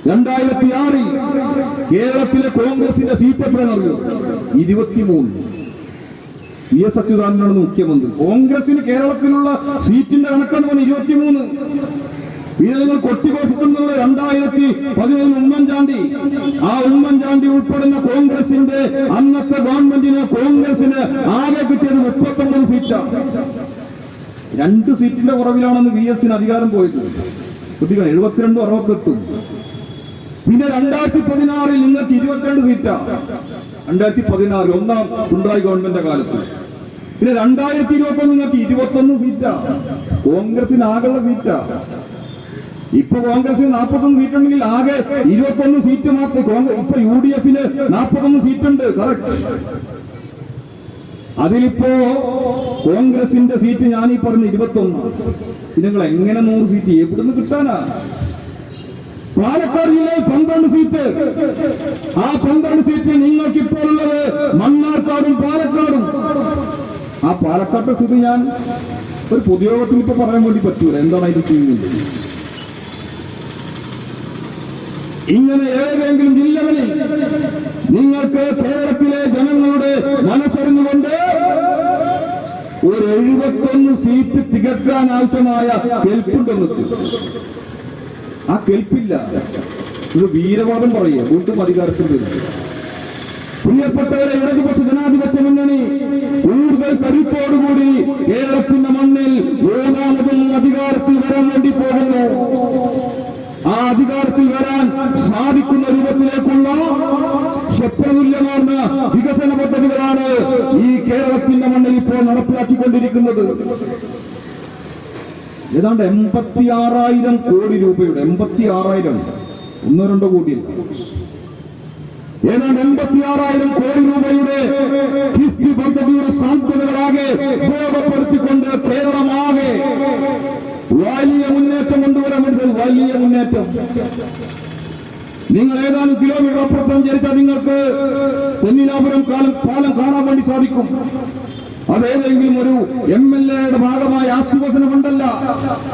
2006 കേരളത്തിലെ കോൺഗ്രസിന്റെ സീറ്റ് എത്രയാണ് അറിയോ? 23. PS അച്യുതാനന്ദനാണ് മുഖ്യമന്ത്രി. കോൺഗ്രസിന് കേരളത്തിലുള്ള സീറ്റിന്റെ കണക്കെന്ന് പറഞ്ഞാൽ 23. പിന്നെ നിങ്ങൾ കൊട്ടിക്കൊടുക്കുന്നത് 2011 ഉമ്മൻചാണ്ടി. ആ ഉമ്മൻചാണ്ടി ഉൾപ്പെടുന്ന കോൺഗ്രസിന്റെ അന്നത്തെ ഗവൺമെന്റിന് കോൺഗ്രസിന് ആകെ കിട്ടിയത് 39 സീറ്റാണ്. 2 സീറ്റിന്റെ കുറവിലാണെന്ന് VS അധികാരം പോയത്. കുട്ടികൾ 72 68. പിന്നെ 2016 നിങ്ങൾക്ക് 22 സീറ്റാ. 2016 ഒന്നാം പിണറായി ഗവൺമെന്റിന്റെ കാലത്ത്. പിന്നെ 2021 നിങ്ങൾക്ക് 21 സീറ്റാ. കോൺഗ്രസിന് ആകെയുള്ള സീറ്റാ. ഇപ്പൊ കോൺഗ്രസിന് 41 സീറ്റ് ഉണ്ടെങ്കിൽ ആകെ 21 സീറ്റ് മാത്രമേ. ഇപ്പൊ UDFന് 41 സീറ്റുണ്ട്. കറക്റ്റ്. അതിലിപ്പോ കോൺഗ്രസിന്റെ സീറ്റ് ഞാനീ പറഞ്ഞ 21. പിന്നെ നിങ്ങൾ എങ്ങനെ 100 സീറ്റ് എവിടുന്ന് കിട്ടാനാ? പാലക്കാട് ജില്ലയിൽ 12 സീറ്റ്. ആ 12 സീറ്റ് നിങ്ങൾക്ക് ഇപ്പോൾ ഉള്ളത് മണ്ണാർക്കാടും പാലക്കാടും. ആ പാലക്കാട്ടെ സ്ഥിതി ഞാൻ ഒരു പൊതുയോഗത്തിൽ ഇപ്പൊ പറയാൻ വേണ്ടി പറ്റൂല. എന്താണ് അതിന്റെ ചെയ്യുന്നത്? ഇങ്ങനെ ഏതെങ്കിലും ജില്ലകളിൽ നിങ്ങൾക്ക് കേരളത്തിലെ ജനങ്ങളുടെ മനസ്സറിഞ്ഞുകൊണ്ട് ഒരു 71 സീറ്റ് തികക്കാൻ ആവശ്യമായ കെൽപ്പുണ്ടെന്ന്. ആ കെൽപ്പില്ല. ഇത് വീരവാദം പറയുക. വീണ്ടും അധികാരത്തിൽ വരും. പ്രിയപ്പെട്ടവരെ, ഇടതുപക്ഷ ജനാധിപത്യ മുന്നണി കൂടുതൽ കരുത്തോടുകൂടി കേരളത്തിന്റെ മണ്ണിൽ 3ാമതും അധികാരത്തിൽ വരാൻ വേണ്ടി പോകുന്നു. ആ അധികാരത്തിൽ വരാൻ സാധിക്കുന്ന രൂപത്തിലേക്കുള്ള സ്വപ്നതുല്യമാർന്ന വികസന പദ്ധതികളാണ് ഈ കേരളത്തിന്റെ മണ്ണിൽ ഇപ്പോൾ നടപ്പിലാക്കിക്കൊണ്ടിരിക്കുന്നത്. ഏതാണ്ട് 86,000 കോടി രൂപയുടെ 86,000 1-2 കോടിയല്ല, ഏതാണ്ട് 86,000 കോടി രൂപയുടെ കിഫ്ബി പദ്ധതിയുടെ സാധ്യതകളാകെ ഉപയോഗപ്പെടുത്തിക്കൊണ്ട് കേരളമാകെ വലിയ മുന്നേറ്റം കൊണ്ടുവരാൻ വേണ്ടി. വലിയ മുന്നേറ്റം. നിങ്ങൾ ഏതാനും കിലോമീറ്റർ അപ്പുറത്ത് സഞ്ചരിച്ചാൽ നിങ്ങൾക്ക് തെന്നിലാപുരം പാലം കാണാൻ വേണ്ടി സാധിക്കും. അതേതെങ്കിലും ഒരു MLA യുടെ ഭാഗമായ ആസ്തി വികസന ഫണ്ടല്ല.